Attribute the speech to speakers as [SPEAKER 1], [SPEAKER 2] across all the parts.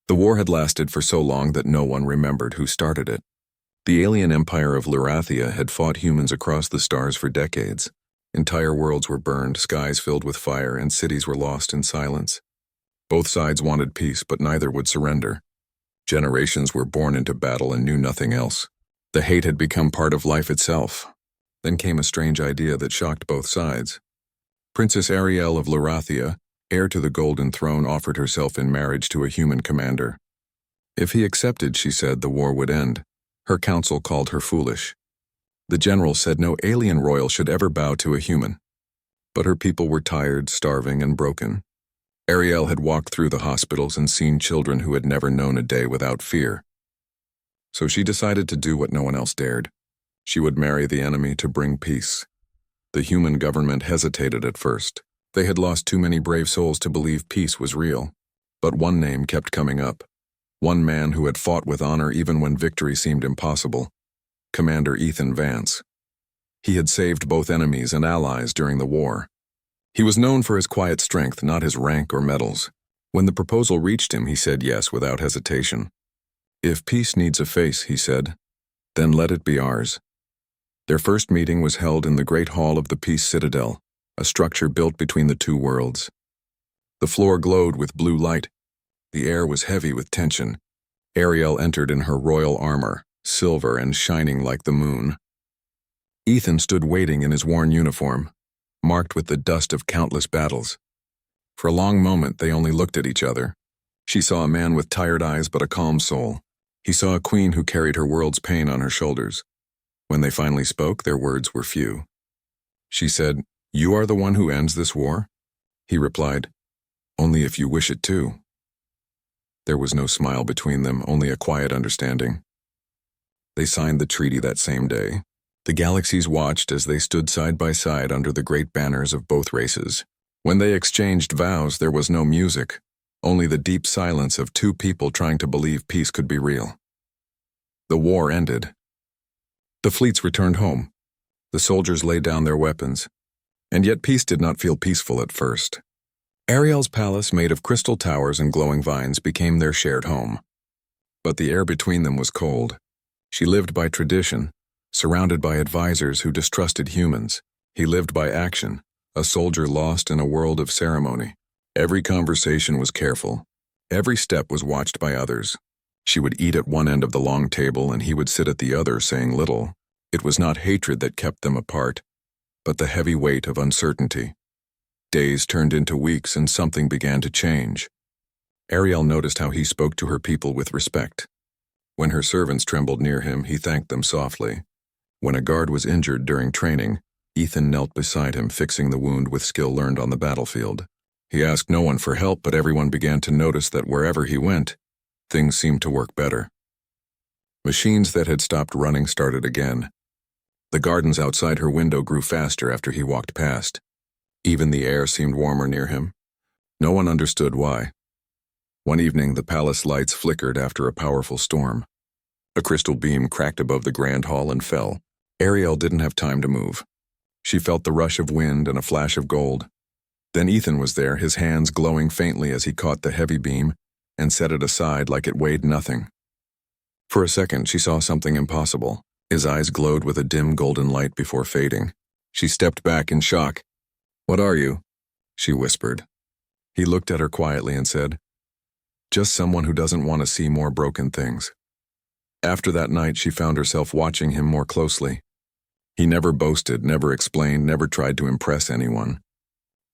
[SPEAKER 1] The war had lasted for so long that no one remembered who started it. The alien empire of Lurathia had fought humans across the stars for decades. Entire worlds were burned, skies filled with fire, and cities were lost in silence. Both sides wanted peace, but neither would surrender. Generations were born into battle and knew nothing else. The hate had become part of life itself. Then came a strange idea that shocked both sides. Princess Ariel of Lurathia, heir to the Golden Throne, offered herself in marriage to a human commander. If he accepted, she said, the war would end. Her council called her foolish. The general said no alien royal should ever bow to a human. But her people were tired, starving, and broken. Ariel had walked through the hospitals and seen children who had never known a day without fear. So she decided to do what no one else dared. She would marry the enemy to bring peace. The human government hesitated at first. They had lost too many brave souls to believe peace was real. But one name kept coming up. One man who had fought with honor even when victory seemed impossible. Commander Ethan Vance. He had saved both enemies and allies during the war. He was known for his quiet strength, not his rank or medals. When the proposal reached him, he said yes without hesitation. If peace needs a face, he said, then let it be ours. Their first meeting was held in the Great Hall of the Peace Citadel, a structure built between the two worlds. The floor glowed with blue light. The air was heavy with tension. Ariel entered in her royal armor, silver and shining like the moon. Ethan stood waiting in his worn uniform, marked with the dust of countless battles. For a long moment, they only looked at each other. She saw a man with tired eyes but a calm soul. He saw a queen who carried her world's pain on her shoulders. When they finally spoke, their words were few. She said, "You are the one who ends this war?" He replied, "Only if you wish it too." There was no smile between them, only a quiet understanding. They signed the treaty that same day. The galaxies watched as they stood side by side under the great banners of both races. When they exchanged vows, there was no music, only the deep silence of two people trying to believe peace could be real. The war ended. The fleets returned home. The soldiers laid down their weapons. And yet peace did not feel peaceful at first. Ariel's palace, made of crystal towers and glowing vines, became their shared home. But the air between them was cold. She lived by tradition, surrounded by advisors who distrusted humans. He lived by action, a soldier lost in a world of ceremony. Every conversation was careful. Every step was watched by others. She would eat at one end of the long table and he would sit at the other, saying little. It was not hatred that kept them apart, but the heavy weight of uncertainty. Days turned into weeks and something began to change. Ariel noticed how he spoke to her people with respect. When her servants trembled near him, he thanked them softly. When a guard was injured during training, Ethan knelt beside him, fixing the wound with skill learned on the battlefield. He asked no one for help, but everyone began to notice that wherever he went, things seemed to work better. Machines that had stopped running started again. The gardens outside her window grew faster after he walked past. Even the air seemed warmer near him. No one understood why. One evening, the palace lights flickered after a powerful storm. A crystal beam cracked above the grand hall and fell. Ariel didn't have time to move. She felt the rush of wind and a flash of gold. Then Ethan was there, his hands glowing faintly as he caught the heavy beam and set it aside like it weighed nothing. For a second, she saw something impossible. His eyes glowed with a dim golden light before fading. She stepped back in shock. "What are you?" she whispered. He looked at her quietly and said, "Just someone who doesn't want to see more broken things." After that night, she found herself watching him more closely. He never boasted, never explained, never tried to impress anyone.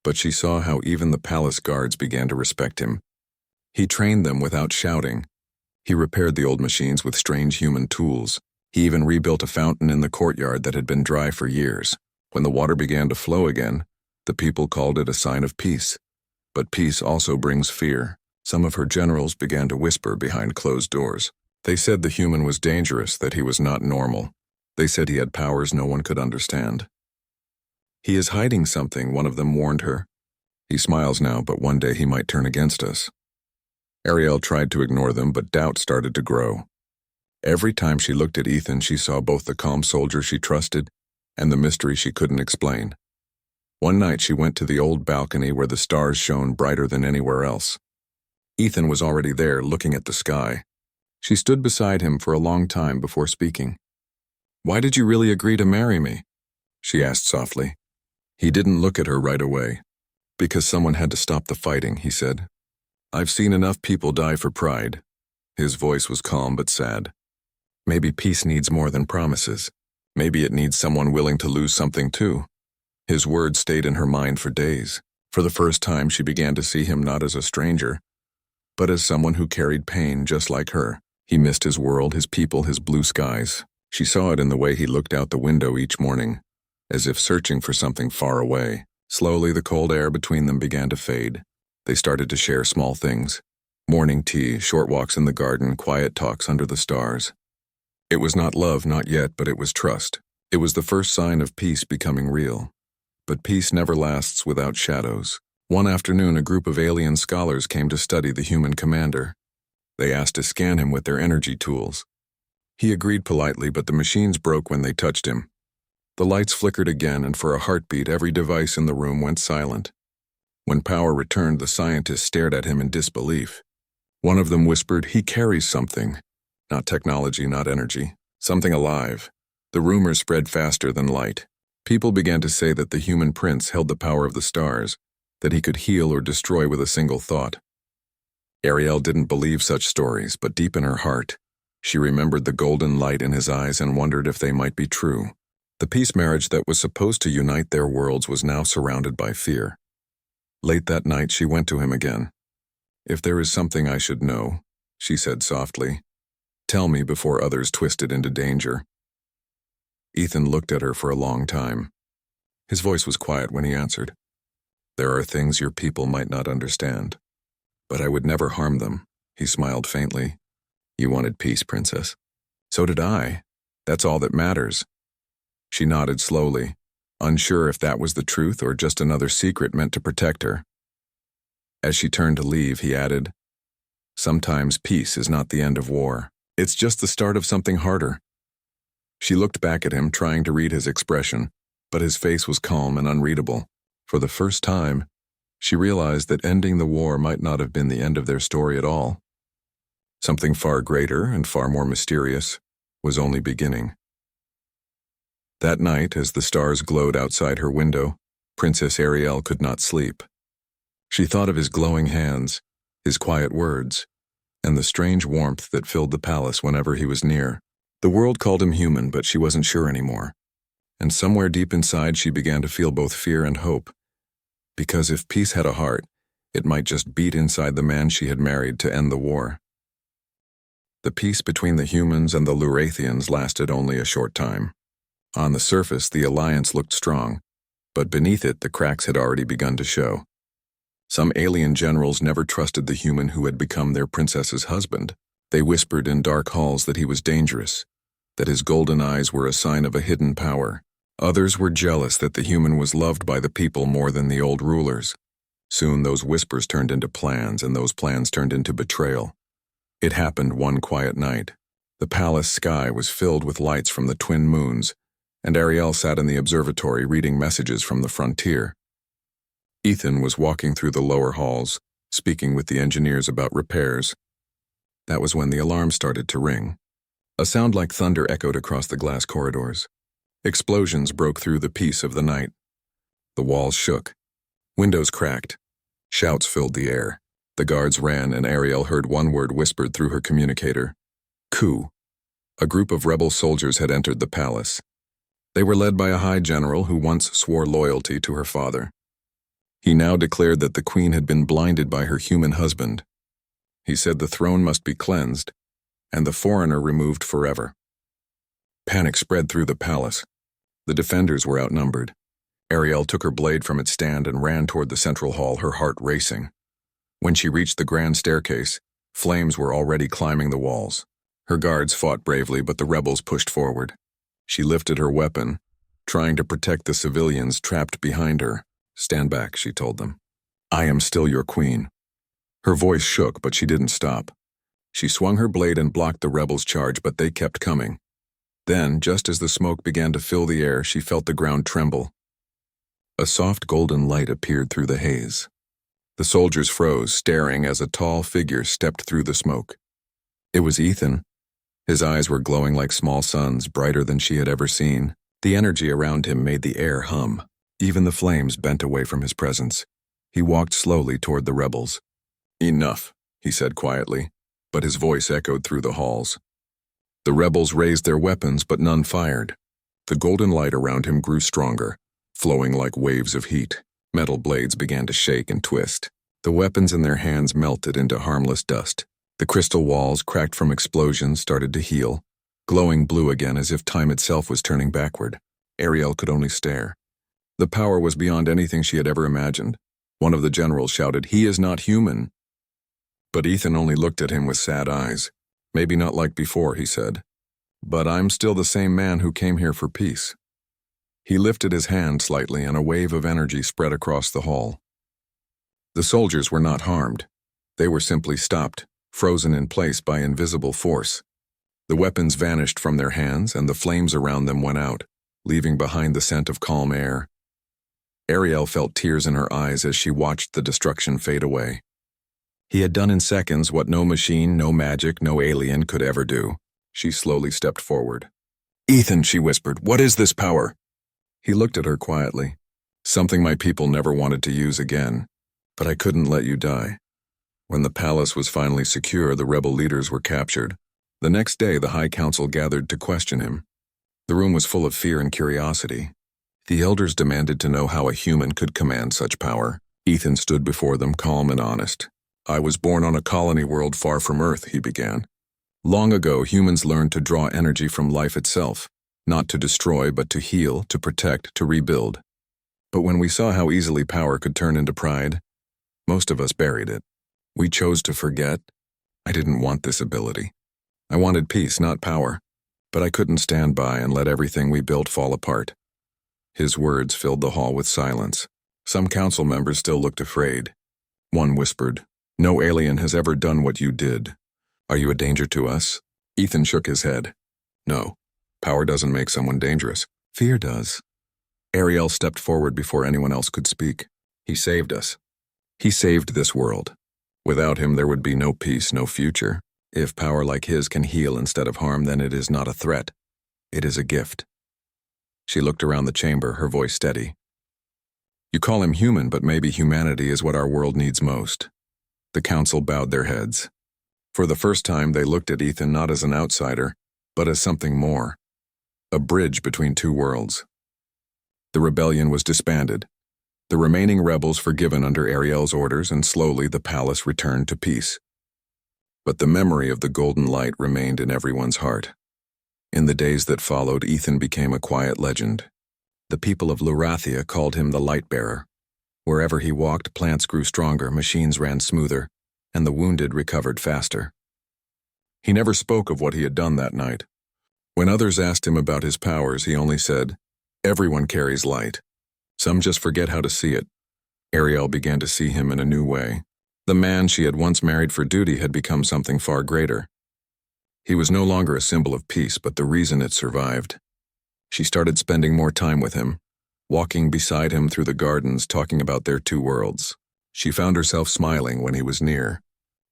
[SPEAKER 1] But she saw how even the palace guards began to respect him. He trained them without shouting. He repaired the old machines with strange human tools. He even rebuilt a fountain in the courtyard that had been dry for years. When the water began to flow again, the people called it a sign of peace. But peace also brings fear. Some of her generals began to whisper behind closed doors. They said the human was dangerous, that he was not normal. They said he had powers no one could understand. "He is hiding something," one of them warned her. "He smiles now, but one day he might turn against us." Ariel tried to ignore them, but doubt started to grow. Every time she looked at Ethan, she saw both the calm soldier she trusted and the mystery she couldn't explain. One night she went to the old balcony where the stars shone brighter than anywhere else. Ethan was already there, looking at the sky. She stood beside him for a long time before speaking. "Why did you really agree to marry me?" she asked softly. He didn't look at her right away. "Because someone had to stop the fighting," he said. "I've seen enough people die for pride." His voice was calm but sad. "Maybe peace needs more than promises. Maybe it needs someone willing to lose something too." His words stayed in her mind for days. For the first time, she began to see him not as a stranger, but as someone who carried pain just like her. He missed his world, his people, his blue skies. She saw it in the way he looked out the window each morning, as if searching for something far away. Slowly, the cold air between them began to fade. They started to share small things. Morning tea, short walks in the garden, quiet talks under the stars. It was not love, not yet, but it was trust. It was the first sign of peace becoming real. But peace never lasts without shadows. One afternoon, a group of alien scholars came to study the human commander. They asked to scan him with their energy tools. He agreed politely, but the machines broke when they touched him. The lights flickered again, and for a heartbeat, every device in the room went silent. When power returned, the scientists stared at him in disbelief. One of them whispered, "He carries something. Not technology, not energy. Something alive." The rumors spread faster than light. People began to say that the human prince held the power of the stars, that he could heal or destroy with a single thought. Ariel didn't believe such stories, but deep in her heart, she remembered the golden light in his eyes and wondered if they might be true. The peace marriage that was supposed to unite their worlds was now surrounded by fear. Late that night, she went to him again. "If there is something I should know," she said softly, "tell me before others twist it into danger." Ethan looked at her for a long time. His voice was quiet when he answered. "There are things your people might not understand, but I would never harm them." He smiled faintly. "You wanted peace, Princess." "So did I. That's all that matters." She nodded slowly, unsure if that was the truth or just another secret meant to protect her. As she turned to leave, he added, "Sometimes peace is not the end of war. It's just the start of something harder." She looked back at him, trying to read his expression, but his face was calm and unreadable. For the first time, she realized that ending the war might not have been the end of their story at all. Something far greater and far more mysterious was only beginning. That night, as the stars glowed outside her window, Princess Ariel could not sleep. She thought of his glowing hands, his quiet words, and the strange warmth that filled the palace whenever he was near. The world called him human, but she wasn't sure anymore. And somewhere deep inside, she began to feel both fear and hope. Because if peace had a heart, it might just beat inside the man she had married to end the war. The peace between the humans and the Lurathians lasted only a short time. On the surface, the alliance looked strong, but beneath it, the cracks had already begun to show. Some alien generals never trusted the human who had become their princess's husband. They whispered in dark halls that he was dangerous, that his golden eyes were a sign of a hidden power. Others were jealous that the human was loved by the people more than the old rulers. Soon those whispers turned into plans, and those plans turned into betrayal. It happened one quiet night. The palace sky was filled with lights from the twin moons, and Ariel sat in the observatory reading messages from the frontier. Ethan was walking through the lower halls, speaking with the engineers about repairs. That was when the alarm started to ring. A sound like thunder echoed across the glass corridors. Explosions broke through the peace of the night. The walls shook. Windows cracked. Shouts filled the air. The guards ran, and Ariel heard one word whispered through her communicator. Coup. A group of rebel soldiers had entered the palace. They were led by a high general who once swore loyalty to her father. He now declared that the queen had been blinded by her human husband. He said the throne must be cleansed, and the foreigner removed forever. Panic spread through the palace. The defenders were outnumbered. Ariel took her blade from its stand and ran toward the central hall, her heart racing. When she reached the grand staircase, flames were already climbing the walls. Her guards fought bravely, but the rebels pushed forward. She lifted her weapon, trying to protect the civilians trapped behind her. "Stand back," she told them. "I am still your queen." Her voice shook, but she didn't stop. She swung her blade and blocked the rebels' charge, but they kept coming. Then, just as the smoke began to fill the air, she felt the ground tremble. A soft golden light appeared through the haze. The soldiers froze, staring as a tall figure stepped through the smoke. It was Ethan. His eyes were glowing like small suns, brighter than she had ever seen. The energy around him made the air hum. Even the flames bent away from his presence. He walked slowly toward the rebels. "Enough," he said quietly, but his voice echoed through the halls. The rebels raised their weapons, but none fired. The golden light around him grew stronger, flowing like waves of heat. Metal blades began to shake and twist. The weapons in their hands melted into harmless dust. The crystal walls, cracked from explosions, started to heal, glowing blue again as if time itself was turning backward. Ariel could only stare. The power was beyond anything she had ever imagined. One of the generals shouted, "He is not human." But Ethan only looked at him with sad eyes. "Maybe not like before," he said. "But I'm still the same man who came here for peace." He lifted his hand slightly and a wave of energy spread across the hall. The soldiers were not harmed. They were simply stopped, frozen in place by invisible force. The weapons vanished from their hands and the flames around them went out, leaving behind the scent of calm air. Ariel felt tears in her eyes as she watched the destruction fade away. He had done in seconds what no machine, no magic, no alien could ever do. She slowly stepped forward. "Ethan," she whispered, "what is this power?" He looked at her quietly. "Something my people never wanted to use again. But I couldn't let you die." When the palace was finally secure, the rebel leaders were captured. The next day, the High Council gathered to question him. The room was full of fear and curiosity. The elders demanded to know how a human could command such power. Ethan stood before them, calm and honest. "I was born on a colony world far from Earth," he began. "Long ago, humans learned to draw energy from life itself, not to destroy, but to heal, to protect, to rebuild. But when we saw how easily power could turn into pride, most of us buried it. We chose to forget. I didn't want this ability. I wanted peace, not power. But I couldn't stand by and let everything we built fall apart." His words filled the hall with silence. Some council members still looked afraid. One whispered, "No alien has ever done what you did. Are you a danger to us?" Ethan shook his head. "No, power doesn't make someone dangerous. Fear does." Ariel stepped forward before anyone else could speak. "He saved us. He saved this world. Without him, there would be no peace, no future. If power like his can heal instead of harm, then it is not a threat. It is a gift." She looked around the chamber, her voice steady. "You call him human, but maybe humanity is what our world needs most." The council bowed their heads. For the first time, they looked at Ethan not as an outsider, but as something more. A bridge between two worlds. The rebellion was disbanded. The remaining rebels forgiven under Ariel's orders, and slowly the palace returned to peace. But the memory of the golden light remained in everyone's heart. In the days that followed, Ethan became a quiet legend. The people of Lurathia called him the Light Bearer. Wherever he walked, plants grew stronger, machines ran smoother, and the wounded recovered faster. He never spoke of what he had done that night. When others asked him about his powers, he only said, "Everyone carries light. Some just forget how to see it." Ariel began to see him in a new way. The man she had once married for duty had become something far greater. He was no longer a symbol of peace, but the reason it survived. She started spending more time with him, walking beside him through the gardens, talking about their two worlds. She found herself smiling when he was near.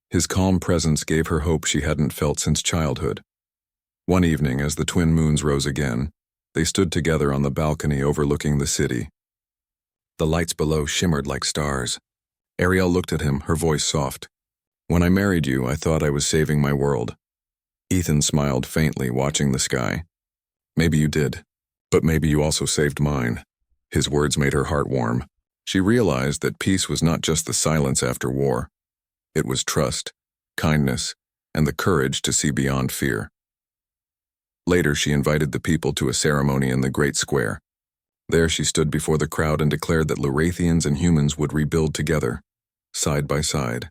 [SPEAKER 1] His calm presence gave her hope she hadn't felt since childhood. One evening, as the twin moons rose again, they stood together on the balcony overlooking the city. The lights below shimmered like stars. Ariel looked at him, her voice soft. "When I married you, I thought I was saving my world." Ethan smiled faintly, watching the sky. "Maybe you did, but maybe you also saved mine." His words made her heart warm. She realized that peace was not just the silence after war. It was trust, kindness, and the courage to see beyond fear. Later, she invited the people to a ceremony in the Great Square. There she stood before the crowd and declared that Lurathians and humans would rebuild together, side by side.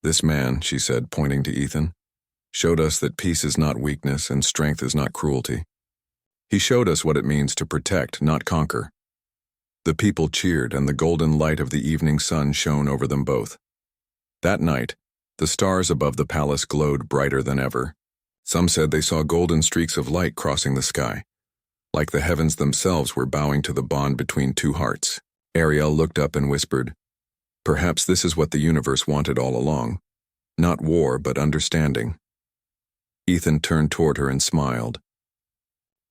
[SPEAKER 1] "This man," she said, pointing to Ethan, "showed us that peace is not weakness and strength is not cruelty. He showed us what it means to protect, not conquer." The people cheered, and the golden light of the evening sun shone over them both. That night, the stars above the palace glowed brighter than ever. Some said they saw golden streaks of light crossing the sky, like the heavens themselves were bowing to the bond between two hearts. Ariel looked up and whispered, Perhaps this is what the universe wanted all along. Not war, but understanding. Ethan turned toward her and smiled.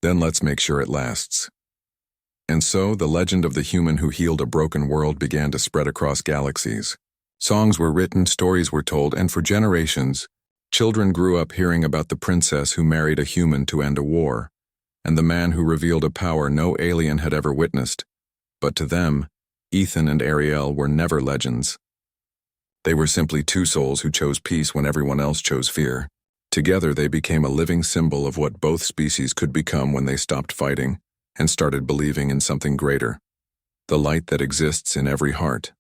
[SPEAKER 1] Then let's make sure it lasts. And so, the legend of the human who healed a broken world began to spread across galaxies. Songs were written, stories were told, and for generations, children grew up hearing about the princess who married a human to end a war, and the man who revealed a power no alien had ever witnessed. But to them, Ethan and Ariel were never legends. They were simply two souls who chose peace when everyone else chose fear. Together they became a living symbol of what both species could become when they stopped fighting and started believing in something greater, the light that exists in every heart.